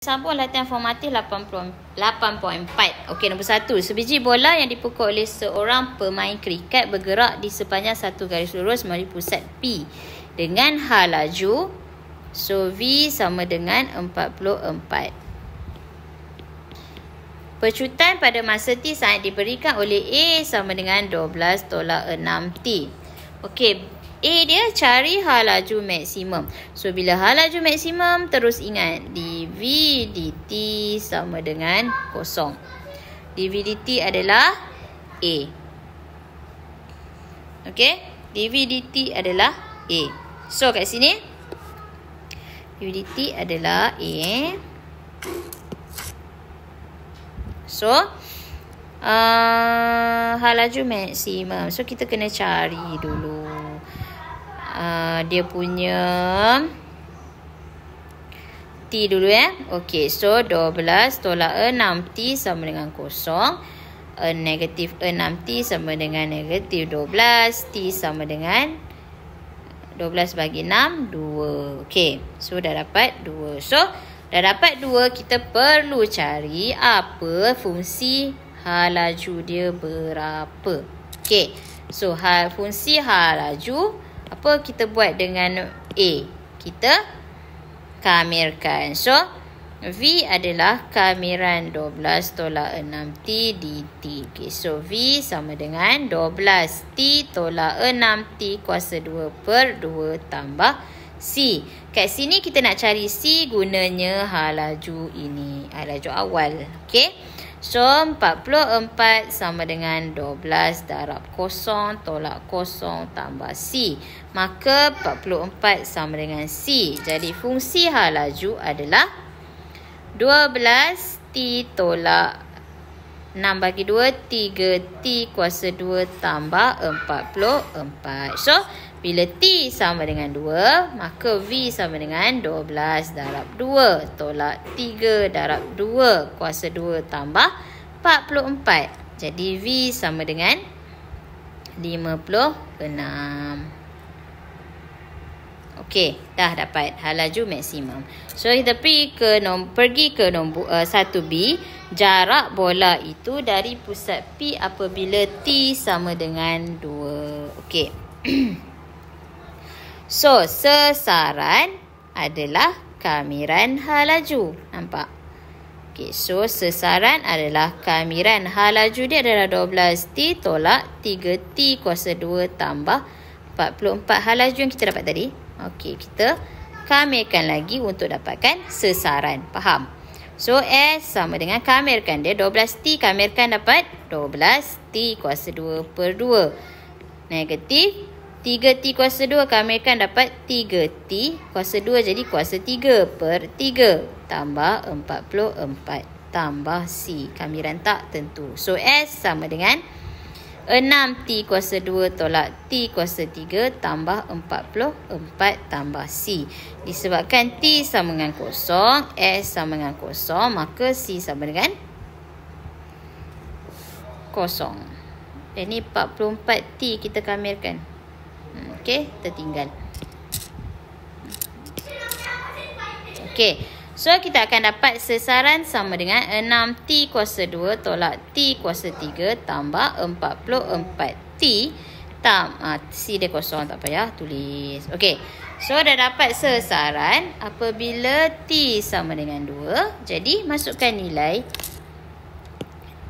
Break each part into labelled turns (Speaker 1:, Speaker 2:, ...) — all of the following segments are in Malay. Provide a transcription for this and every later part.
Speaker 1: Sambung latihan formatif 8.4. Okey, nombor 1. Sebiji bola yang dipukul oleh seorang pemain kriket bergerak di sepanjang satu garis lurus melalui pusat P dengan H laju. So, V sama dengan 44. Pecutan pada masa T saat diberikan oleh A sama dengan 12 tolak 6T. Okey. A dia cari H laju maksimum. So, bila H laju maksimum, terus ingat dV dt sama dengan kosong. dV dt adalah A. Okey? dV dt adalah A. So, kat sini, dV dt adalah A. So, H laju maksimum. So, kita kena cari dulu. Dia punya T dulu Okey, so 12 tolak 6T sama dengan kosong. Negatif 6T sama dengan negatif 12. T sama dengan 12 bagi 6, 2. Okey, so dah dapat 2. So, dah dapat 2, kita perlu cari apa fungsi H laju dia berapa. Okey, so fungsi H laju apa kita buat dengan A? Kita kamirkan. So, V adalah kamiran 12 tolak 6T dt. Okay, so, V sama dengan 12T tolak 6T kuasa 2 per 2 tambah C. Kat sini kita nak cari C gunanya H laju ini. H laju awal. Okay. So, 44 sama dengan 12 darab kosong tolak kosong tambah C. Maka 44 sama dengan C. Jadi, fungsi H laju adalah 12T tolak 6 bagi 2, 3T kuasa 2 tambah 44. So, bila T sama dengan 2, maka V sama dengan 12 darab 2 tolak 3 darab 2 kuasa 2 tambah 44. Jadi, V sama dengan 56. Okey, dah dapat H laju maksimum. So, kita pergi ke nombor 1B. Jarak bola itu dari pusat P apabila T sama dengan 2. Okey. So, sesaran adalah kamiran H laju. Nampak? Okey, so sesaran adalah kamiran H laju dia adalah 12T tolak 3T kuasa 2 tambah 44. H laju yang kita dapat tadi. Okey, kita kamirkan lagi untuk dapatkan sesaran. Faham? So, S sama dengan kamirkan dia 12T. Kamirkan dapat 12T kuasa 2 per 2. Negatif 3T kuasa 2 kamirkan dapat 3T kuasa 2 jadi kuasa 3 per 3 tambah 44 tambah C. Kamiran tak tentu. So, S sama dengan 6T kuasa 2 tolak T kuasa 3 tambah 44 tambah C. Disebabkan T sama dengan kosong, S sama dengan kosong, maka C sama dengan kosong. Ini 44T kita kamirkan. Okey, tertinggal. Okey, so kita akan dapat sesaran sama dengan 6T kuasa 2 tolak T kuasa 3 tambah 44T C dia kosong, tak payah tulis. Okey, so dah dapat sesaran apabila T sama dengan 2. Jadi, masukkan nilai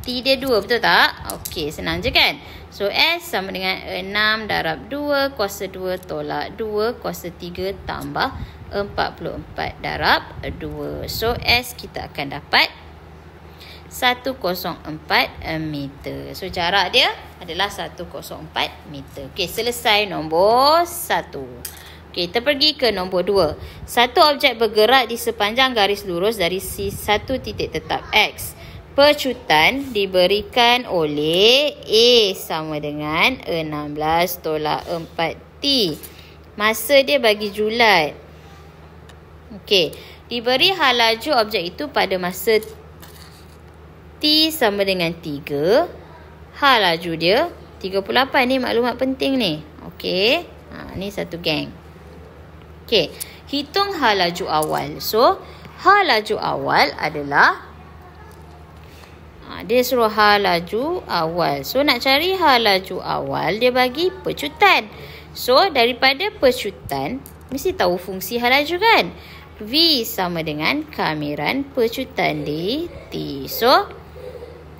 Speaker 1: T dia 2, betul tak? Okey, senang je kan? So, S sama dengan 6 darab 2 kuasa 2 tolak 2 kuasa 3 tambah 44 darab 2. So, S kita akan dapat 104 meter. So, jarak dia adalah 104 meter. Okey, selesai nombor 1. Okey, kita pergi ke nombor 2. Satu objek bergerak di sepanjang garis lurus dari satu titik tetap X. Pecutan diberikan oleh A sama dengan 16 tolak 4T. Masa dia bagi julat. Okey. Diberi H laju objek itu pada masa T sama dengan 3. H laju dia 38. Ni maklumat penting ni. Okey. Ni satu geng. Okey. Hitung H laju awal. So, H laju awal adalah dia suruh H laju awal. So nak cari H laju awal, dia bagi pecutan. So daripada pecutan mesti tahu fungsi H laju kan. V sama dengan kamiran pecutan dt. So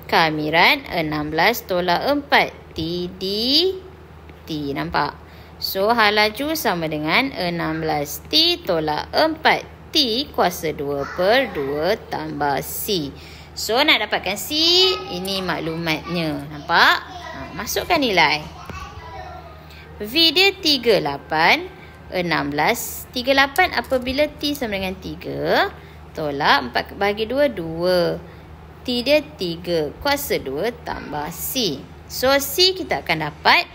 Speaker 1: kamiran 16 tolak 4 T dt. Nampak? So H laju sama dengan 16T tolak 4T kuasa 2 per 2 tambah C. So nak dapatkan C, ini maklumatnya. Nampak? Masukkan nilai. V dia 38, 16. 38 apabila T sama dengan 3 tolak 4 bagi 2, 2. T dia 3 kuasa 2 tambah C. So C kita akan dapat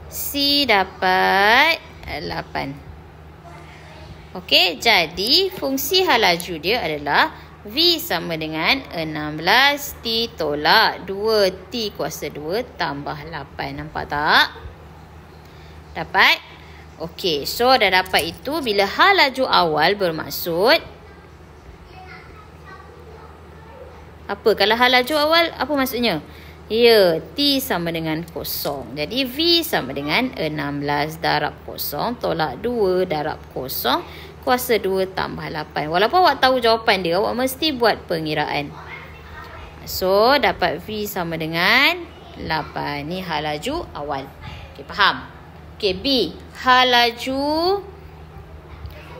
Speaker 1: C dapat 8. Okey, jadi fungsi H laju dia adalah V sama dengan 16T tolak 2T kuasa 2 tambah 8. Nampak tak? Dapat? Okey, so dah dapat itu. Bila H laju awal bermaksud apa? Kalau H laju awal, apa maksudnya? Ya, T sama dengan 0. Jadi V sama dengan 16 darab 0 tolak 2 darab 0 kuasa 2 tambah 8. Walaupun awak tahu jawapan dia, awak mesti buat pengiraan. So, dapat V sama dengan 8. Ni H laju awal. Okey, faham? Okey, B. H laju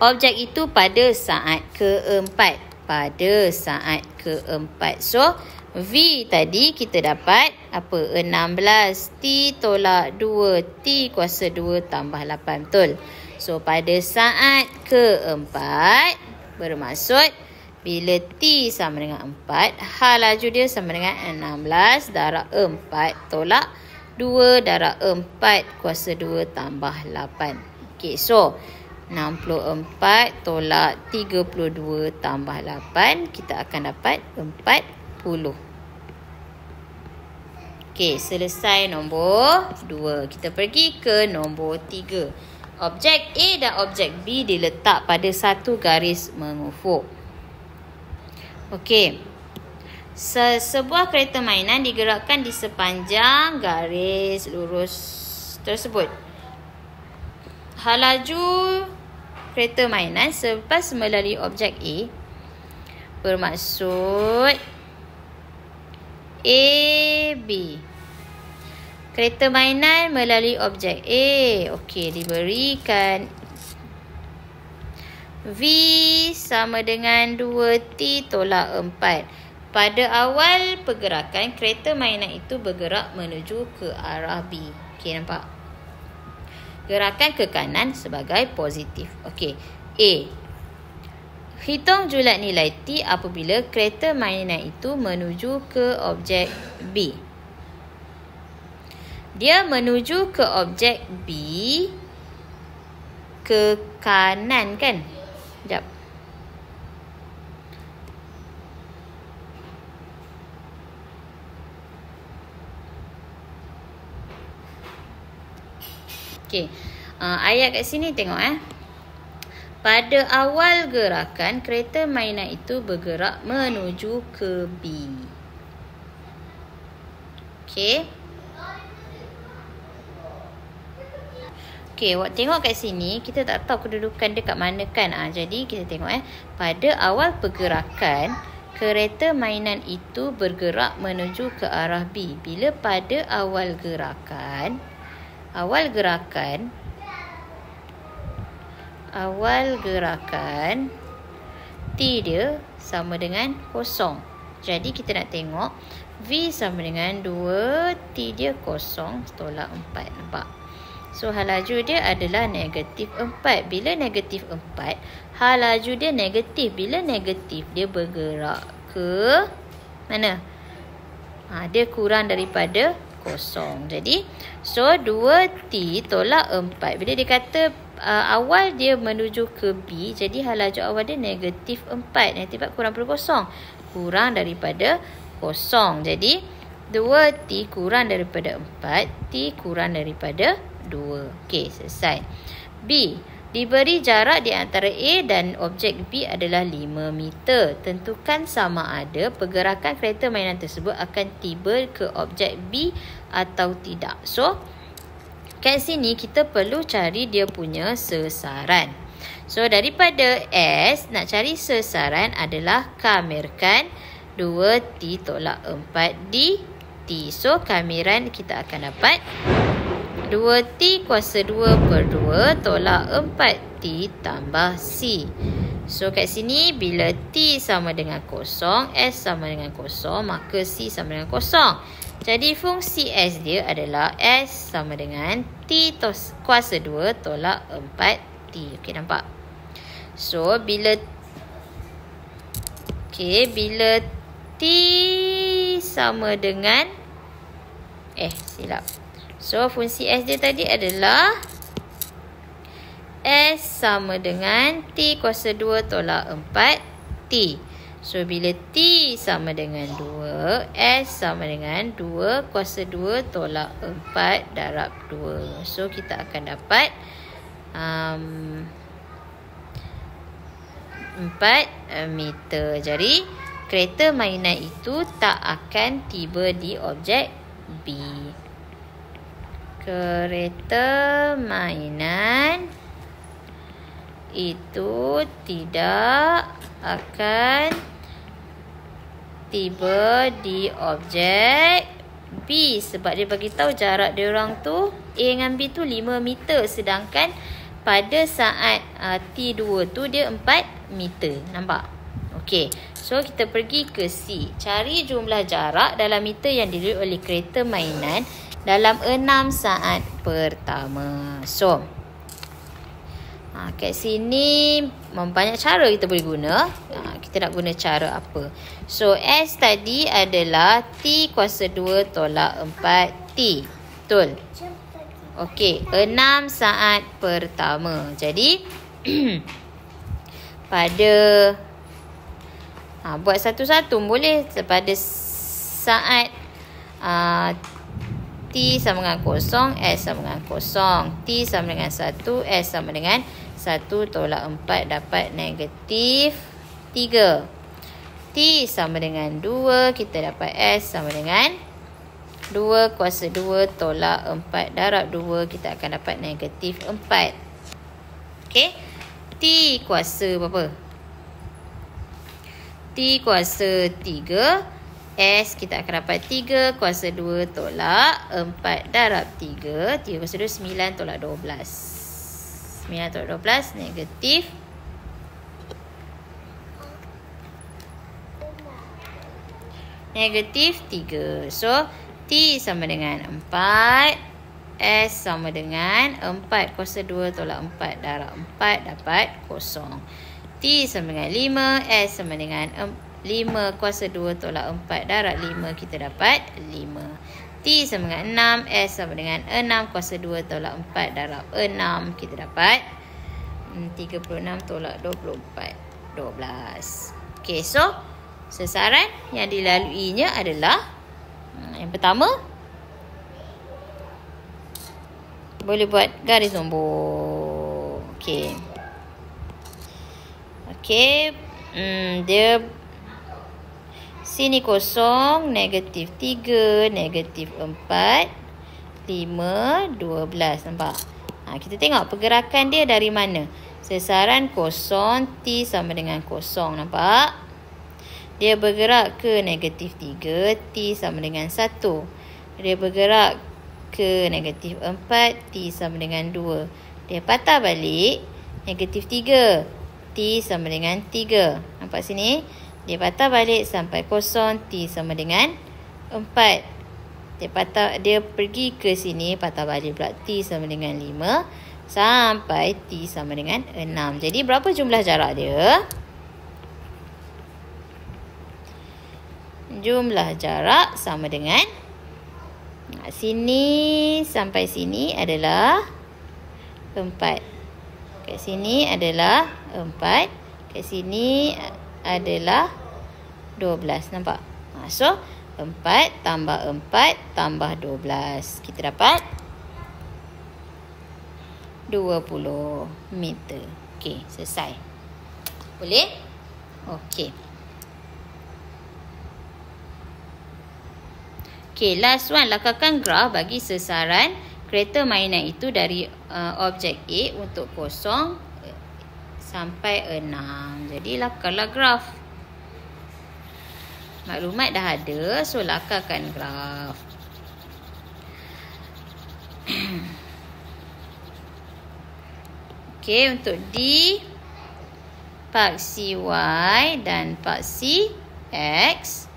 Speaker 1: objek itu pada saat keempat. Pada saat keempat. So, V tadi kita dapat apa? 16T tolak 2T kuasa 2 tambah 8. Betul? So, pada saat keempat bermaksud bila T sama dengan 4, H laju dia sama dengan 16 darab 4 tolak 2 darab 4 kuasa 2 tambah 8. Okey, so 64 tolak 32 tambah 8, kita akan dapat 40. Okey, selesai nombor 2. Kita pergi ke nombor 3. Objek A dan objek B diletak pada satu garis mengufuk. Okey. Sebuah kereta mainan digerakkan di sepanjang garis lurus tersebut. H laju kereta mainan selepas melalui objek A bermaksud A, B. Kereta mainan melalui objek A. Okey, diberikan V sama dengan 2T tolak 4. Pada awal pergerakan, kereta mainan itu bergerak menuju ke arah B. Okey, nampak? Gerakan ke kanan sebagai positif. Okey, A. Hitung julat nilai T apabila kereta mainan itu menuju ke objek B. Dia menuju ke objek B ke kanan kan? Sekejap. Okey. Ayat kat sini tengok Pada awal gerakan, kereta mainan itu bergerak menuju ke B. Okey. Okey, awak tengok kat sini, kita tak tahu kedudukan dia kat mana kan. Jadi kita tengok pada awal pergerakan, kereta mainan itu bergerak menuju ke arah B. Bila pada awal gerakan T dia sama dengan 0. Jadi kita nak tengok V sama dengan 2, T dia 0 tolak 4. Nampak? So, H laju dia adalah negatif 4. Bila negatif 4, H laju dia negatif. Bila negatif, dia bergerak ke mana? Dia kurang daripada 0. Jadi, so 2T tolak 4. Bila dia kata awal dia menuju ke B, jadi H laju awal dia negatif 4. Negatif 4 kurang daripada 0. Kurang daripada 0. Jadi, 2T kurang daripada 4. T kurang daripada 2. Okey, selesai. B. Diberi jarak di antara A dan objek B adalah 5 meter. Tentukan sama ada pergerakan kereta mainan tersebut akan tiba ke objek B atau tidak. So, kat sini kita perlu cari dia punya sasaran. So, daripada S, nak cari sasaran adalah kamiran 2T tolak 4D T. So, kamiran kita akan dapat 2T kuasa 2 per 2 tolak 4T tambah C. So, kat sini bila T sama dengan kosong, S sama dengan kosong, maka C sama dengan kosong. Jadi, fungsi S dia adalah S sama dengan T kuasa 2 tolak 4T. Okey, nampak? So, bila T sama dengan silap. So, fungsi S dia tadi adalah S sama dengan T kuasa 2 tolak 4T. So, bila T sama dengan 2, S sama dengan 2 kuasa 2 tolak 4 darab 2. So, kita akan dapat 4 meter. Jadi, kereta mainan itu tak akan tiba di objek B. Kereta mainan itu tidak akan tiba di objek B sebab dia bagi tahu jarak dia orang tu A dengan B tu 5 meter, sedangkan pada saat T2 tu dia 4 meter. Nampak? Okey. So, kita pergi ke C. Cari jumlah jarak dalam meter yang dilalui oleh kereta mainan dalam 6 saat pertama. So, kat sini banyak cara kita boleh guna. Kita nak guna cara apa? So, S tadi adalah T kuasa 2 tolak 4T. Betul? Okey, 6 saat pertama. Jadi, pada buat satu-satu boleh. Pada saat T sama dengan kosong, S sama dengan kosong. T sama dengan 1, S sama dengan 1 tolak 4 dapat negatif 3. T sama dengan 2, kita dapat S sama dengan 2 kuasa 2 tolak 4 darab 2, kita akan dapat negatif 4. Okey. T kuasa berapa? T kuasa 3. S kita akan dapat 3 kuasa 2 tolak 4 darab 3. 3 kuasa 2, 9 tolak 12. 9 tolak 12, negatif. Negatif 3. So, T sama dengan 4. S sama dengan 4 kuasa 2 tolak 4 darab 4 dapat kosong. T sama dengan 5. S sama dengan 5 kuasa 2 tolak 4 darab 5, kita dapat 5. T sama dengan 6. S sama dengan 6 kuasa 2 tolak 4 darab 6, kita dapat 36 tolak 24, 12. Okey, so sasaran yang dilaluinya adalah yang pertama, boleh buat garis nombor. Okey. Okey, dia sini kosong, negatif 3, negatif 4, 5, 12. Nampak? Kita tengok pergerakan dia dari mana. Sasaran kosong, T sama dengan kosong. Nampak? Dia bergerak ke negatif 3, T sama dengan 1. Dia bergerak ke negatif 4, T sama dengan 2. Dia patah balik, negatif 3, T sama dengan 3. Nampak sini? Dia patah balik sampai kosong, T sama dengan 4. Dia pergi ke sini, patah balik pula, T sama dengan 5. Sampai T sama dengan 6. Jadi, berapa jumlah jarak dia? Jumlah jarak sama dengan sini sampai sini adalah 4. Kat sini adalah 4. Kat sini adalah 12. Nampak? So, 4 tambah 4 tambah 12. Kita dapat 20 meter. Okey, selesai. Boleh? Okey. Okey, last one. Lakarkan graf bagi sesaran kereta mainan itu dari objek A untuk 0 sampai 6. Jadi lakarlah graf. Maklumat dah ada, so lakarkan graf. Okey, untuk D, paksi Y dan paksi X.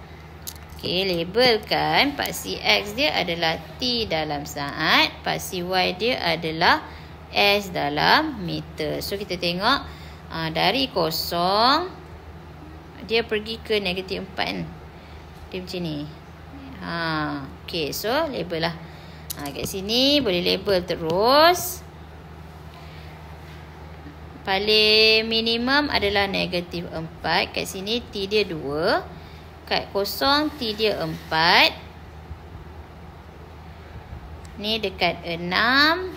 Speaker 1: Okey, labelkan paksi X dia adalah T dalam saat, paksi Y dia adalah S dalam meter. So kita tengok dari 0 dia pergi ke negatif 4 kan. Dia macam ni. Okey, so label lah. Kat sini boleh label terus. Paling minimum adalah negatif 4. Kat sini T dia 2. Kat 0 T dia 4. Ni dekat 6.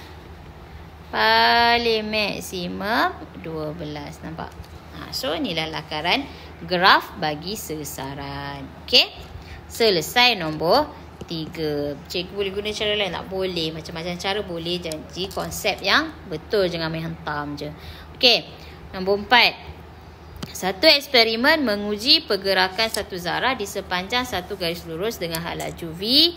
Speaker 1: Paling maksimum 12. Nampak? So inilah lakaran graf bagi sesaran. Okey. Selesai nombor 3. Cikgu boleh guna cara lain tak? Boleh. Macam-macam cara boleh. Janji konsep yang betul. Jangan main hentam je. Okey. Nombor 4. Satu eksperimen menguji pergerakan satu zarah di sepanjang satu garis lurus dengan hal laju V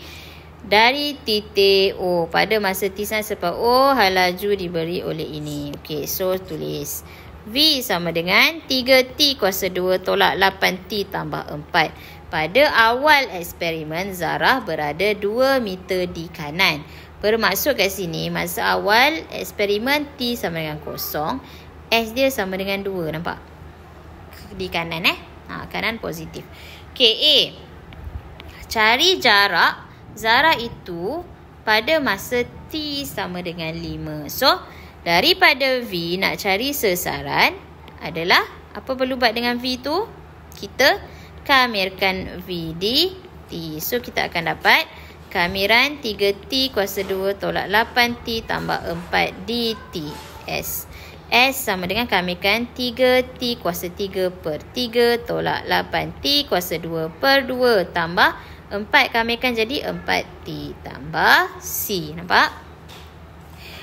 Speaker 1: dari titik O. Pada masa T sampai O, hal laju diberi oleh ini. Okey, so tulis. V sama dengan 3T kuasa 2 tolak 8T tambah 4. Pada awal eksperimen, zarah berada 2 meter di kanan. Bermaksud kat sini, masa awal eksperimen T sama dengan 0. S dia sama dengan 2. Nampak? Di kanan kanan positif. Okey, A. Cari jarak zarah itu pada masa T sama dengan 5. So, daripada V nak cari sesaran adalah apa perlu buat dengan V tu? Kita kamirkan V di T. So kita akan dapat kamiran 3T kuasa 2 tolak 8T tambah 4 dt S. S sama dengan kamirkan 3T kuasa 3 per 3 tolak 8T kuasa 2 per 2 tambah 4 kamirkan jadi 4T tambah C. Nampak?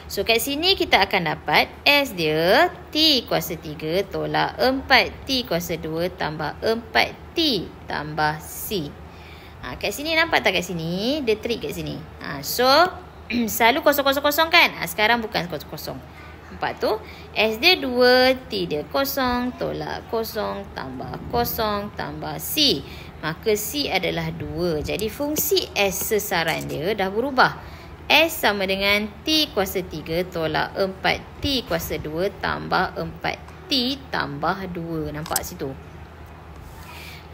Speaker 1: So kat sini kita akan dapat S dia T kuasa 3 tolak 4T kuasa 2 tambah 4T tambah C. Kat sini nampak tak kat sini? Dia trik kat sini. So selalu kosong-kosong kan? Sekarang bukan kosong-kosong. Nampak tu? S dia 2, T dia 0 tolak 0 tambah 0 tambah C. Maka C adalah 2. Jadi fungsi S sesaran dia dah berubah. S sama dengan T kuasa 3 tolak 4T kuasa 2 tambah 4T tambah 2. Nampak situ?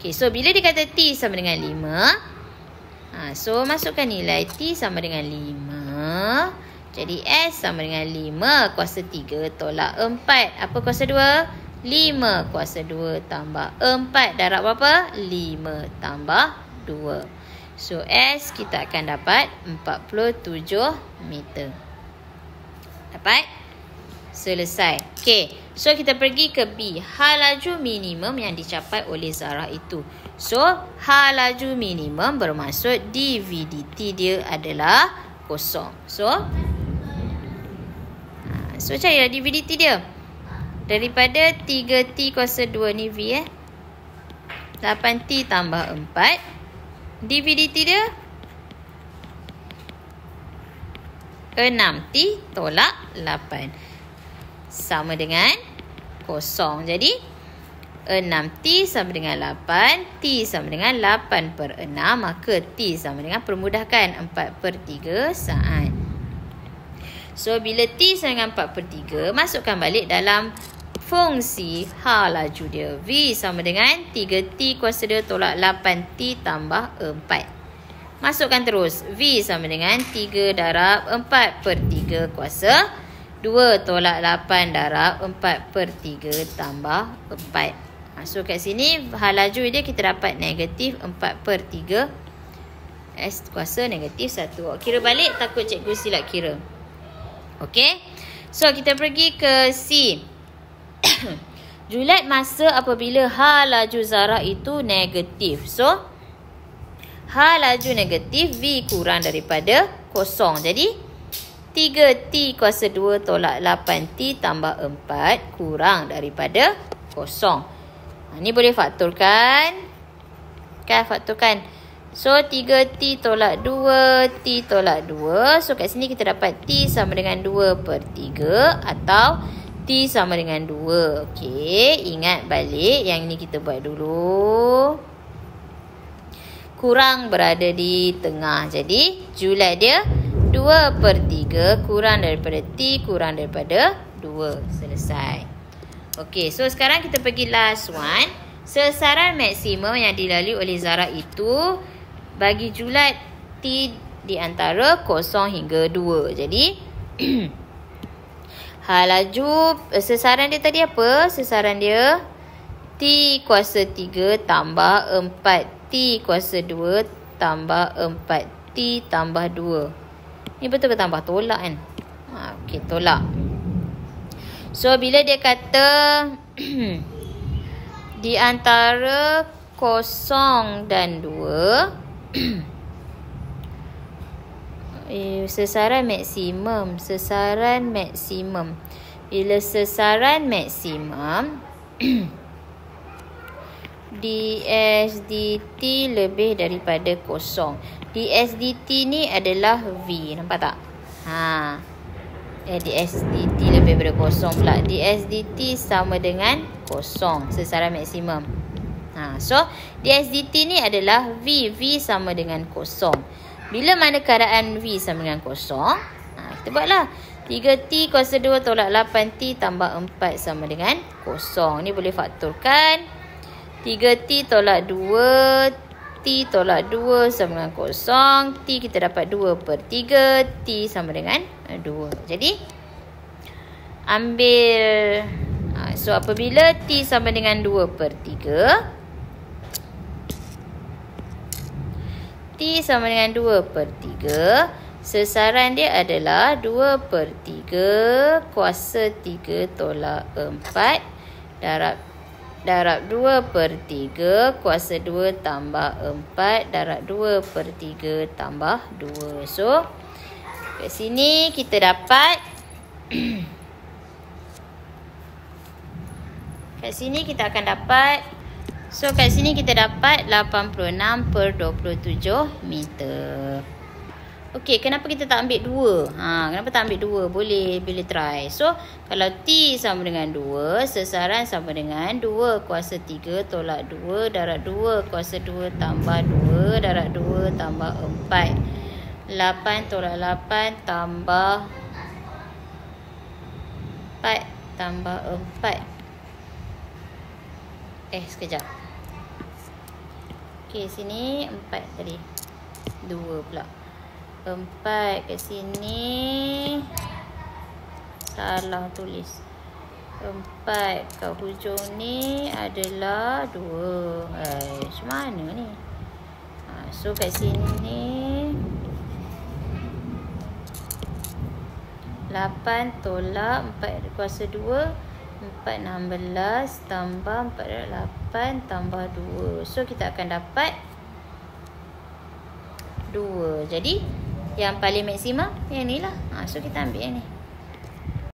Speaker 1: Okay, so bila dia kata T sama dengan 5, so masukkan nilai T sama dengan 5. Jadi S sama dengan 5 kuasa 3 tolak 4. Apa kuasa 2? 5 kuasa 2 tambah 4. Darab berapa? 5 tambah 2. So, S kita akan dapat 47 meter. Dapat? Selesai. Okey. So, kita pergi ke B. Hal laju minimum yang dicapai oleh zarah itu. So, hal laju minimum bermaksud dV dt dia adalah 0. So carilah dV dt dia. Daripada 3T kuasa 2 ni V 8T tambah 4. dV dt dia 6T tolak 8 sama dengan 0. Jadi 6T sama dengan 8, T sama dengan 8 per 6, maka T sama dengan permudahkan 4 per 3 saat. So bila T sama dengan 4 per 3, masukkan balik dalam fungsi hal laju dia. V sama dengan 3T kuasa 2 tolak 8T tambah 4. Masukkan terus. V sama dengan 3 darab 4 per 3 kuasa 2 tolak 8 darab 4 per 3 tambah 4. So kat sini hal laju dia kita dapat negatif 4 per 3. S kuasa negatif 1. Kira balik takut cikgu silap kira. Okey. So, kita pergi ke C. Julat masa apabila H laju zarah itu negatif. So, H laju negatif, V kurang daripada kosong. Jadi, 3T kuasa 2 tolak 8T tambah 4 kurang daripada kosong. Ni boleh faktorkan. Kan, faktorkan. So, 3T tolak 2, T tolak 2. So, kat sini kita dapat T sama dengan 2/3 atau T sama dengan 2. Okey, ingat balik yang ni kita buat dulu. Kurang berada di tengah. Jadi, julat dia 2/3 kurang daripada T kurang daripada 2. Selesai. Okey, so sekarang kita pergi last one. Sesaran maksimum yang dilalui oleh zarah itu bagi julat T di antara 0 hingga 2. Jadi, laju sesaran dia tadi apa? Sesaran dia T kuasa 3 tambah 4T kuasa 2 tambah 4T tambah 2. Ni betul ke tambah tolak kan? Okey, tolak. So, bila dia kata di antara 0 dan 2 sesaran maksimum. Sesaran maksimum. Bila sesaran maksimum DSDT lebih daripada 0. DSDT ni adalah V. Nampak tak? DSDT lebih daripada 0 pula. DSDT sama dengan 0. Sesaran maksimum. So, DSDT ni adalah V. V sama dengan 0. Bila mana keadaan V sama dengan 0, kita buatlah. 3T kuasa 2 tolak 8T tambah 4 sama dengan 0. Ni boleh faktorkan. 3T tolak 2, T tolak 2 sama dengan 0. T kita dapat 2/3. T sama dengan 2. Jadi, ambil. So, apabila T sama dengan 2/3, T sama dengan 2/3, sesaran dia adalah 2/3 kuasa 3 tolak 4 darab 2/3 kuasa 2 tambah 4 darab 2/3 tambah 2. So, kat sini kita dapat kat sini kita akan dapat. So, kat sini kita dapat 86/27 meter. Okey, kenapa kita tak ambil 2? Kenapa tak ambil 2? Boleh try. So, kalau T sama dengan 2, sesaran sama dengan 2 kuasa 3 tolak 2 darab 2 kuasa 2 tambah 2 darab 2 tambah 4. 8 tolak 8 tambah 4 tambah 4. Sekejap. Okey, sini 4 tadi. 2 pula. 4 kat sini. Salah tulis. 4 kat hujung ni adalah 2. Macam mana ni? So, kat sini 8 tolak 4 kuasa 2. 4 16 tambah 4 darab 8 tambah 2. So, kita akan dapat 2. Jadi, yang paling maksimum yang ni lah. So, kita ambil yang ni.